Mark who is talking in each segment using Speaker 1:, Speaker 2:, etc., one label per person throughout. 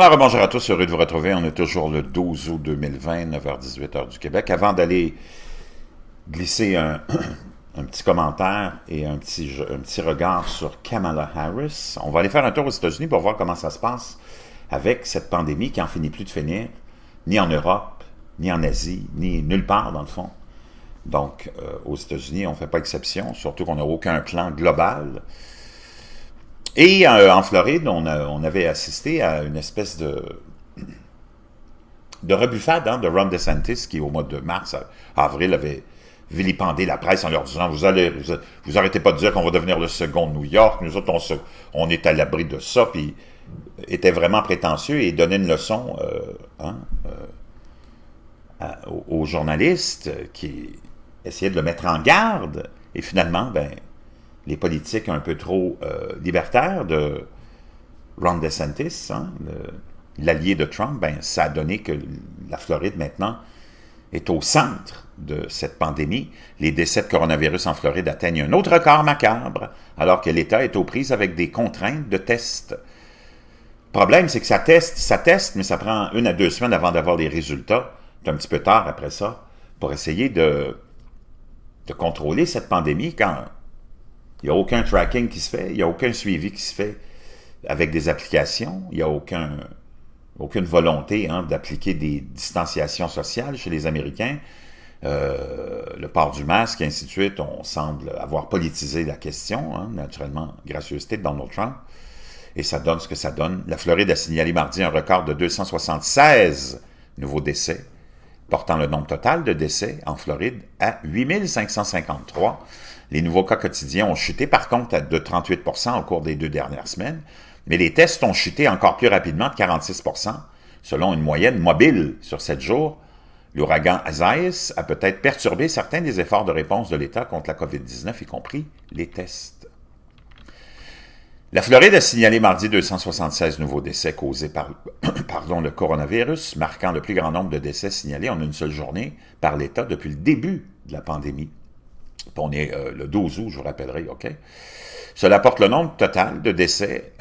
Speaker 1: Alors, bonjour à tous, heureux de vous retrouver. On est toujours le 12 août 2020, 9h-18 heures du Québec. Avant d'aller glisser un petit commentaire et un petit regard sur Kamala Harris, on va aller faire un tour aux États-Unis pour voir comment ça se passe avec cette pandémie qui n'en finit plus de finir, ni en Europe, ni en Asie, ni nulle part dans le fond. Donc, aux États-Unis, on ne fait pas exception, surtout qu'on n'a aucun plan global. Et en Floride, on avait assisté à une espèce de rebuffade de Ron DeSantis qui, au mois de mars, avril, avait vilipendé la presse en leur disant vous arrêtez pas de dire qu'on va devenir le second New York, nous autres, on est à l'abri de ça, puis était vraiment prétentieux et donnait une leçon aux journalistes qui essayaient de le mettre en garde. Et finalement, les politiques un peu trop libertaires de Ron DeSantis, l'allié de Trump, ça a donné que la Floride maintenant est au centre de cette pandémie. Les décès de coronavirus en Floride atteignent un autre record macabre, alors que l'État est aux prises avec des contraintes de tests. Le problème, c'est que ça teste, mais ça prend 1 à 2 semaines avant d'avoir les résultats. C'est un petit peu tard après ça, pour essayer de contrôler cette pandémie quand il n'y a aucun tracking qui se fait, il n'y a aucun suivi qui se fait avec des applications, il n'y a aucune volonté d'appliquer des distanciations sociales chez les Américains, le port du masque, et ainsi de suite. On semble avoir politisé la question, naturellement, gracieuseté de Donald Trump, et ça donne ce que ça donne. La Floride a signalé mardi un record de 276 nouveaux décès, portant le nombre total de décès en Floride à 8553. Les nouveaux cas quotidiens ont chuté par contre de 38% au cours des 2 dernières semaines, mais les tests ont chuté encore plus rapidement de 46%, selon une moyenne mobile sur 7 jours. L'ouragan Isaias a peut-être perturbé certains des efforts de réponse de l'État contre la COVID-19, y compris les tests. La Floride a signalé mardi 276 nouveaux décès causés par le coronavirus, marquant le plus grand nombre de décès signalés en une seule journée par l'État depuis le début de la pandémie. On est le 12 août, je vous rappellerai, OK? Cela porte le nombre total de décès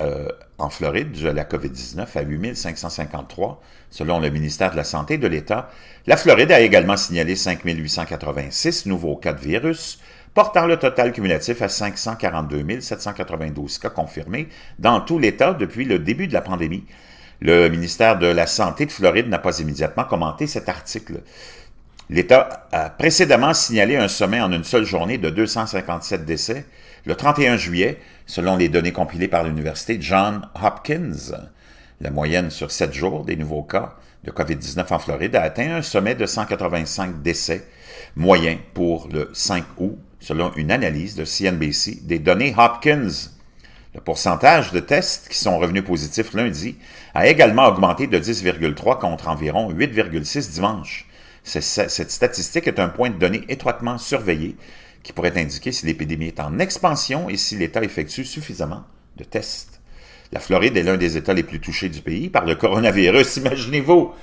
Speaker 1: en Floride dû à la COVID-19 à 8553, selon le ministère de la Santé de l'État. La Floride a également signalé 5886 nouveaux cas de virus, portant le total cumulatif à 542 792 cas confirmés dans tout l'État depuis le début de la pandémie. Le ministère de la Santé de Floride n'a pas immédiatement commenté cet article. L'État a précédemment signalé un sommet en une seule journée de 257 décès le 31 juillet, selon les données compilées par l'Université Johns Hopkins. La moyenne sur 7 jours des nouveaux cas de COVID-19 en Floride a atteint un sommet de 185 décès moyens pour le 5 août, selon une analyse de CNBC des données Hopkins. Le pourcentage de tests qui sont revenus positifs lundi a également augmenté de 10,3 contre environ 8,6 dimanche. Cette statistique est un point de données étroitement surveillé qui pourrait indiquer si l'épidémie est en expansion et si l'État effectue suffisamment de tests. La Floride est l'un des États les plus touchés du pays par le coronavirus, imaginez-vous!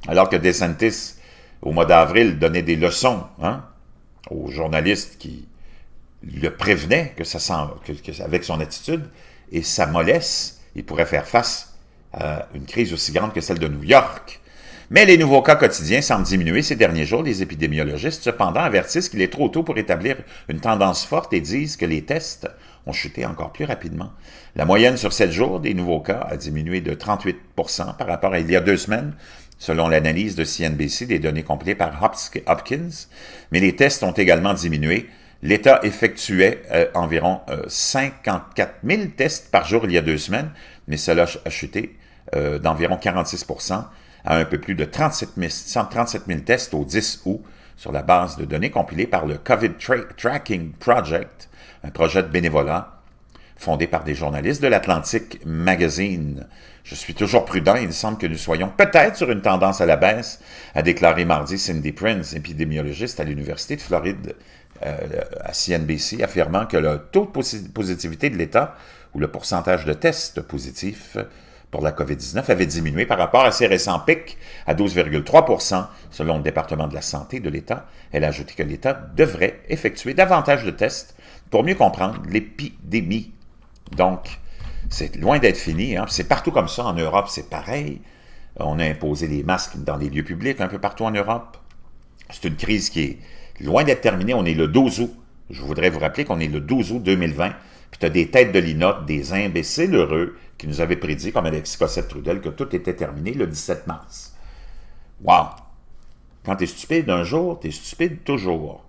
Speaker 1: Alors que DeSantis, au mois d'avril, donnait des leçons aux journalistes qui le prévenaient avec son attitude et sa mollesse, il pourrait faire face à une crise aussi grande que celle de New York. Mais les nouveaux cas quotidiens semblent diminuer ces derniers jours. Les épidémiologistes, cependant, avertissent qu'il est trop tôt pour établir une tendance forte et disent que les tests ont chuté encore plus rapidement. La moyenne sur 7 jours des nouveaux cas a diminué de 38% par rapport à il y a 2 semaines, selon l'analyse de CNBC des données compilées par Hopkins. Mais les tests ont également diminué. L'État effectuait environ 54 000 tests par jour il y a 2 semaines, mais cela a chuté d'environ 46% à un peu plus de 137 000 tests au 10 août sur la base de données compilées par le COVID Tracking Project, un projet de bénévolat fondé par des journalistes de l'Atlantic Magazine. Je suis toujours prudent et il semble que nous soyons peut-être sur une tendance à la baisse, a déclaré mardi Cindy Prince, épidémiologiste à l'Université de Floride, à CNBC, affirmant que le taux de positivité de l'État, ou le pourcentage de tests positifs pour la COVID-19, avait diminué par rapport à ses récents pics à 12,3 % selon le département de la santé de l'État. Elle a ajouté que l'État devrait effectuer davantage de tests pour mieux comprendre l'épidémie. Donc, C'est loin d'être fini. Hein. C'est partout comme ça. En Europe, c'est pareil. On a imposé les masques dans les lieux publics un peu partout en Europe. C'est une crise qui est loin d'être terminée. On est le 12 août. Je voudrais vous rappeler qu'on est le 12 août 2020. Puis tu as des têtes de linotte, des imbéciles heureux qui nous avaient prédit, comme Alexis Cossette-Trudel, que tout était terminé le 17 mars. Wow! Quand tu es stupide un jour, tu es stupide toujours.